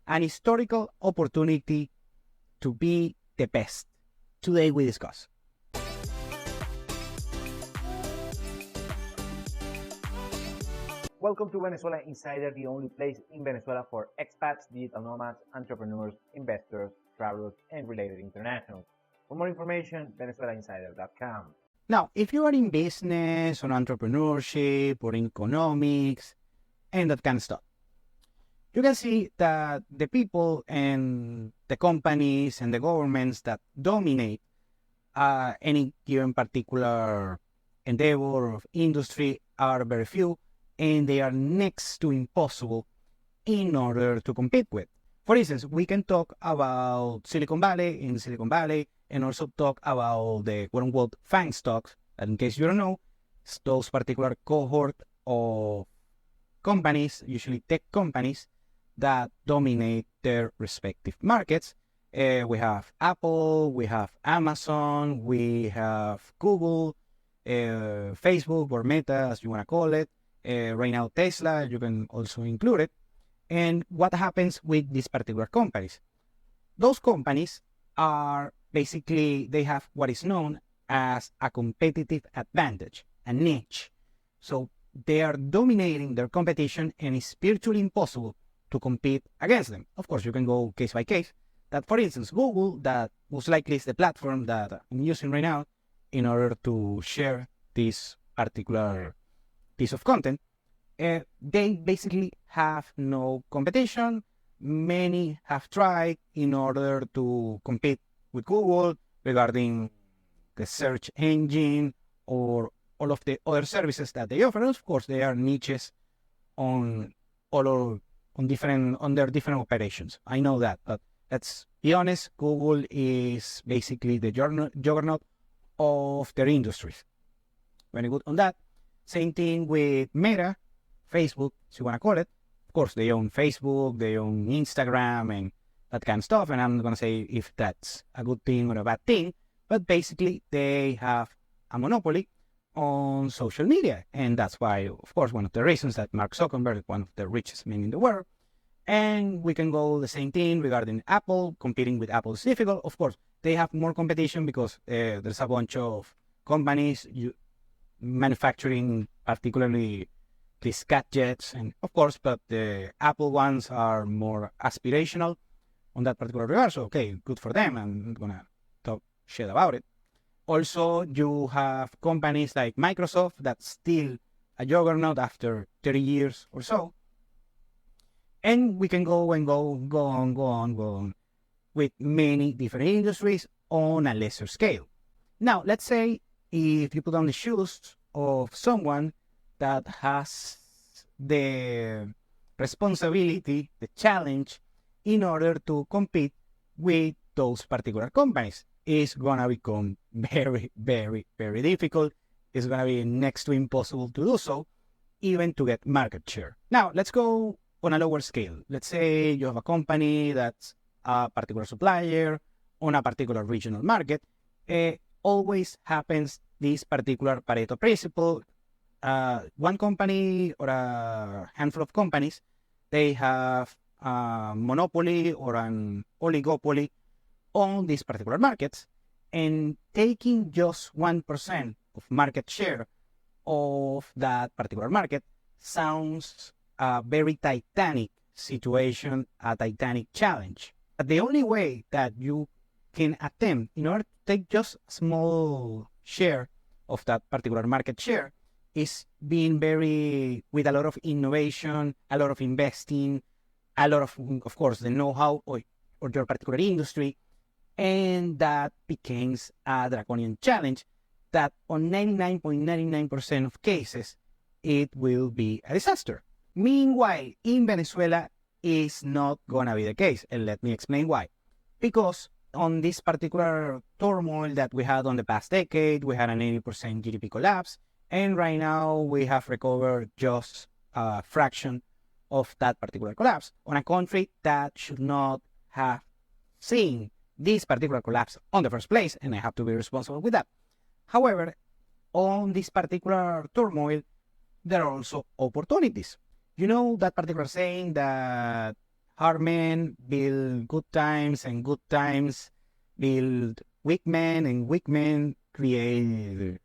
an historical opportunity to be the best. Today we discuss. Welcome to Venezuela Insider, the only place in Venezuela for expats, digital nomads, entrepreneurs, investors, travelers, and related internationals. For more information, venezuelainsider.com. Now, if you are in business or entrepreneurship or in economics and that kind of stuff, you can see that the people and the companies and the governments that dominate any given particular endeavor or industry are very few, and they are next to impossible in order to compete with. For instance, we can talk about Silicon Valley and also talk about the quote-unquote FANG stocks. And in case you don't know, it's those particular cohort of companies, usually tech companies, that dominate their respective markets. We have Apple, we have Amazon, we have Google, Facebook or Meta, as you want to call it. Right now, Tesla, you can also include it. And what happens with these particular companies? Those companies are basically, they have what is known as a competitive advantage, a niche. So they are dominating their competition and it's virtually impossible to compete against them. Of course, you can go case by case. That, for instance, Google, that most likely is the platform that I'm using right now in order to share this particular piece of content, they basically have no competition. Many have tried in order to compete with Google regarding the search engine or all of the other services that they offer. And of course, they are niches on their different operations. I know that, but let's be honest, Google is basically the juggernaut of their industries. Very good on that. Same thing with Meta, Facebook, if you want to call it. Of course, they own Facebook, they own Instagram, and that kind of stuff. And I'm not going to say if that's a good thing or a bad thing, but basically they have a monopoly on social media. And that's why, of course, one of the reasons that Mark Zuckerberg is one of the richest men in the world. And we can go the same thing regarding Apple. Competing with Apple is difficult. Of course, they have more competition because there's a bunch of companies manufacturing, particularly these gadgets, and of course, but the Apple ones are more aspirational on that particular regard. So, okay, good for them. I'm not gonna talk shit about it. Also, you have companies like Microsoft that's still a juggernaut after 30 years or so. And we can go on with many different industries on a lesser scale. Now, let's say if you put on the shoes of someone that has the responsibility, the challenge, in order to compete with those particular companies, it's gonna become very, very, very difficult. It's gonna be next to impossible to do so, even to get market share. Now, let's go on a lower scale. Let's say you have a company that's a particular supplier on a particular regional market. Always happens this particular Pareto principle. One company or a handful of companies, they have a monopoly or an oligopoly on these particular markets, and taking just 1% of market share of that particular market sounds a very titanic situation, a titanic challenge. But the only way that you can attempt in order to take just a small share of that particular market share is being with a lot of innovation, a lot of investing, a lot of course, the know-how or your particular industry. And that becomes a draconian challenge that on 99.99% of cases, it will be a disaster. Meanwhile, in Venezuela, is not gonna be the case. And let me explain why. Because on this particular turmoil that we had on the past decade, we had an 80% GDP collapse. And right now we have recovered just a fraction of that particular collapse on a country that should not have seen this particular collapse on the first place. And I have to be responsible with that. However, on this particular turmoil, there are also opportunities. You know that particular saying that hard men build good times, and good times build weak men, and weak men create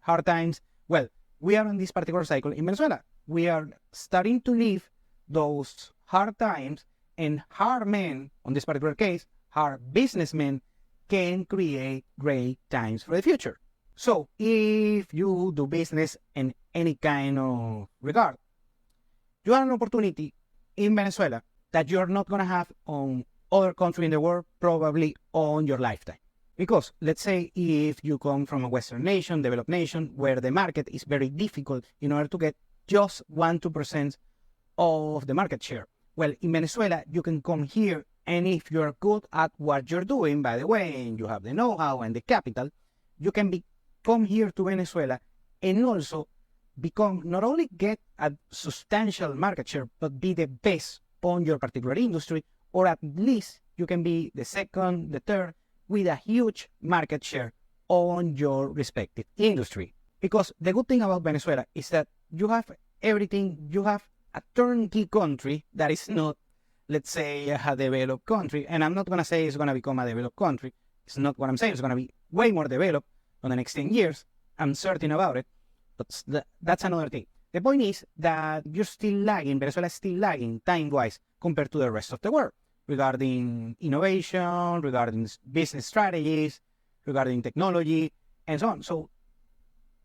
hard times. Well, we are on this particular cycle in Venezuela. We are starting to live those hard times, and hard men, on this particular case, hard businessmen, can create great times for the future. So if you do business in any kind of regard, you have an opportunity in Venezuela that you're not going to have on other country in the world, probably on your lifetime. Because let's say if you come from a Western nation, developed nation, where the market is very difficult in order to get just 1-2% of the market share. Well, in Venezuela, you can come here, and if you're good at what you're doing, by the way, and you have the know-how and the capital, you can come here to Venezuela and also become, not only get a substantial market share, but be the best on your particular industry, or at least you can be the second, the third, with a huge market share on your respective industry. Because the good thing about Venezuela is that you have everything. You have a turnkey country that is not, let's say, a developed country. And I'm not going to say it's going to become a developed country. It's not what I'm saying. It's going to be way more developed on the next 10 years. I'm certain about it. But that's another thing. The point is that you're still lagging. Venezuela is still lagging time-wise compared to the rest of the world, regarding innovation, regarding business strategies, regarding technology, and so on. So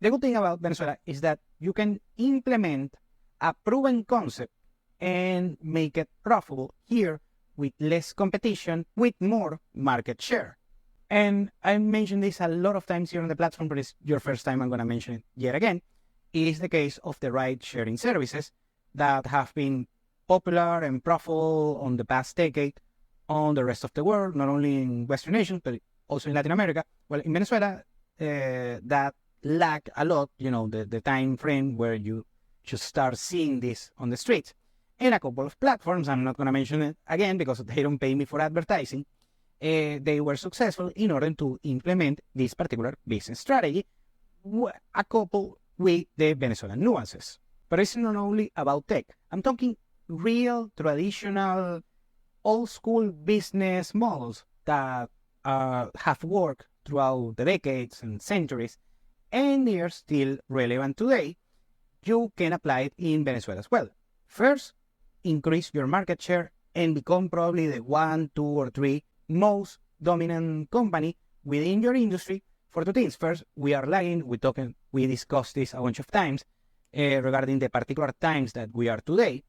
the good thing about Venezuela is that you can implement a proven concept and make it profitable here with less competition, with more market share. And I mentioned this a lot of times here on the platform, but it's your first time I'm going to mention it yet again. It is the case of the ride-sharing services that have been popular and profitable on the past decade on the rest of the world, not only in Western nations, but also in Latin America. Well, in Venezuela, that lack a lot, the time frame where you should start seeing this on the streets. And a couple of platforms, I'm not going to mention it again because they don't pay me for advertising, they were successful in order to implement this particular business strategy, a couple with the Venezuelan nuances. But it's not only about tech. I'm talking real, traditional, old-school business models that have worked throughout the decades and centuries, and they are still relevant today. You can apply it in Venezuela as well. First, increase your market share and become probably the 1, 2, or 3 most dominant company within your industry for two things. First, we are lagging. We discussed this a bunch of times regarding the particular times that we are today.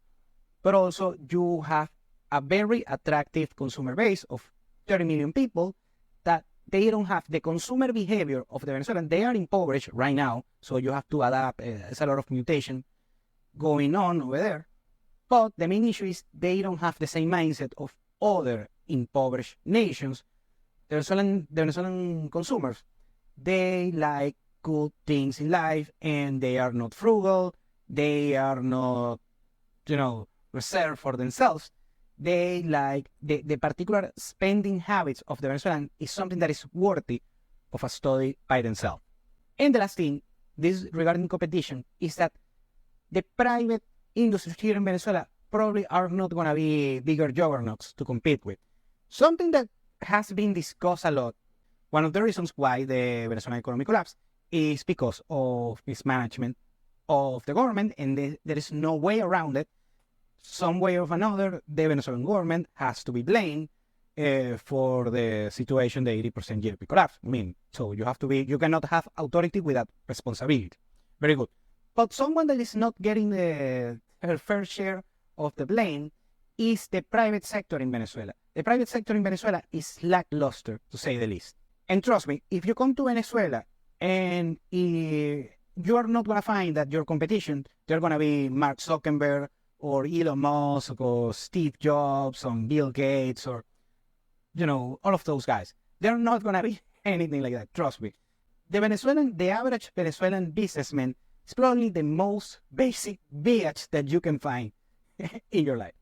But also, you have a very attractive consumer base of 30 million people that they don't have the consumer behavior of the Venezuelan. They are impoverished right now, so you have to adapt. There's a lot of mutation going on over there. But the main issue is they don't have the same mindset of other impoverished nations. The Venezuelan consumers, they like good things in life, and they are not frugal. They are not, reserved for themselves. They like the particular spending habits of the Venezuelan is something that is worthy of a study by themselves. And the last thing, this regarding competition, is that the private industries here in Venezuela probably are not going to be bigger juggernauts to compete with. Something that has been discussed a lot, one of the reasons why the Venezuelan economy collapsed is because of mismanagement of the government, and there is no way around it. Some way or another, the Venezuelan government has to be blamed for the situation, the 80% GDP collapse. So you cannot have authority without responsibility. Very good. But someone that is not getting her fair share of the blame is the private sector in Venezuela. The private sector in Venezuela is lackluster, to say the least. And trust me, if you come to Venezuela and you are not going to find that your competition, they're going to be Mark Zuckerberg or Elon Musk or Steve Jobs or Bill Gates or, all of those guys. They're not going to be anything like that, trust me. The average Venezuelan businessman is probably the most basic bitch that you can find in your life.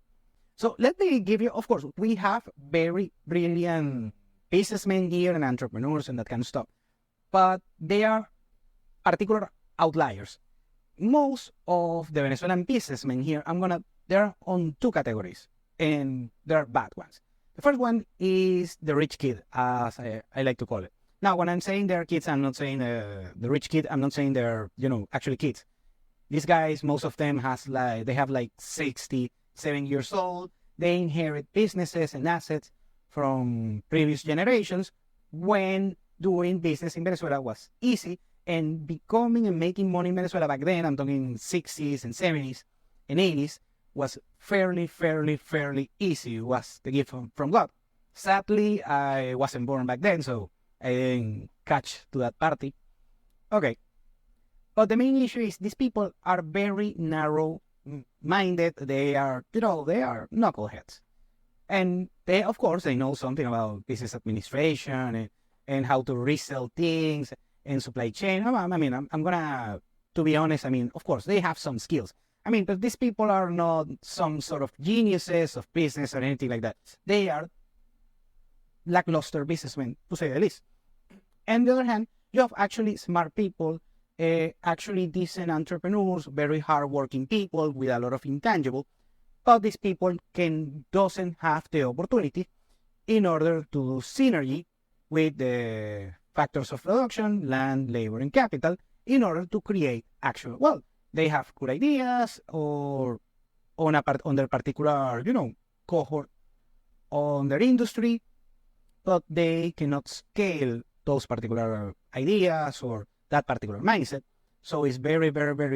So let me give you, of course, we have very brilliant businessmen here and entrepreneurs and that kind of stuff, but they are particular outliers. Most of the Venezuelan businessmen here, they're on two categories. and there are bad ones. The first one is the rich kid, as I like to call it. Now, when I'm saying they're kids, I'm not saying the rich kid. I'm not saying they're actually kids. These guys, most of them they have like 67 years old. They inherit businesses and assets from previous generations when doing business in Venezuela was easy, and becoming and making money in Venezuela back then, I'm talking 60s and 70s and 80s, was fairly easy. It was the gift from God. Sadly, I wasn't born back then, so I didn't catch to that party. Okay. But the main issue is these people are very narrow-minded. They are knuckleheads. And they, of course, they know something about business administration and how to resell things and supply chain. I'm gonna, to be honest, of course, they have some skills. But these people are not some sort of geniuses of business or anything like that. They are lackluster businessmen, to say the least. And on the other hand, you have actually smart people, actually decent entrepreneurs, very hardworking people with a lot of intangible, but these people doesn't have the opportunity in order to do synergy with the factors of production, land, labor, and capital in order to create actual wealth. They have good ideas or on their particular, cohort on their industry, but they cannot scale those particular ideas or that particular mindset. So it's very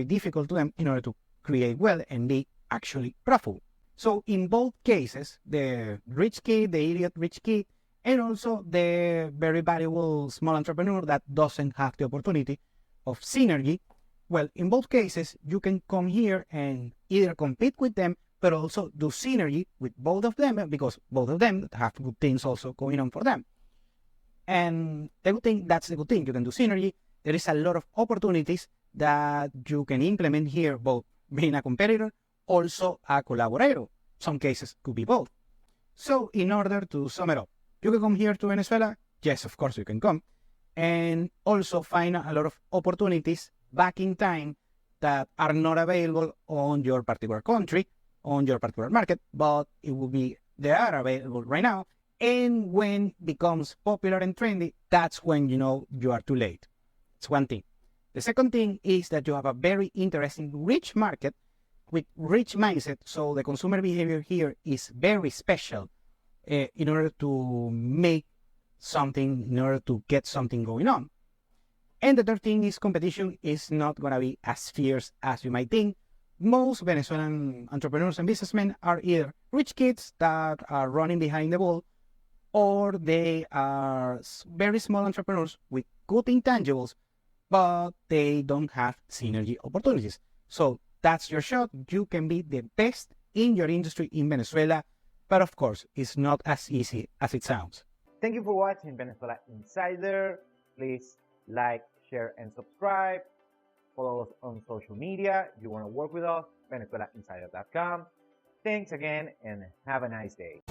difficult to them in order to create wealth and be actually profitable. So in both cases, the rich kid, the idiot rich kid, and also the very valuable small entrepreneur that doesn't have the opportunity of synergy, well, in both cases, you can come here and either compete with them, but also do synergy with both of them, because both of them have good things also going on for them. And that's the good thing. You can do synergy. There is a lot of opportunities that you can implement here, both being a competitor, also a collaborator. Some cases could be both. So in order to sum it up, you can come here to Venezuela. Yes, of course you can come. And also find a lot of opportunities back in time that are not available on your particular country, on your particular market, but they are available right now. And when it becomes popular and trendy, that's when you are too late. It's one thing. The second thing is that you have a very interesting rich market with rich mindset. So the consumer behavior here is very special in order to make something, in order to get something going on. And the third thing is competition is not going to be as fierce as you might think. Most Venezuelan entrepreneurs and businessmen are either rich kids that are running behind the ball, or they are very small entrepreneurs with good intangibles, but they don't have synergy opportunities. So that's your shot. You can be the best in your industry in Venezuela, but of course, it's not as easy as it sounds. Thank you for watching Venezuela Insider. Please like, share, and subscribe. Follow us on social media. If you want to work with us, VenezuelaInsider.com. Thanks again, and have a nice day.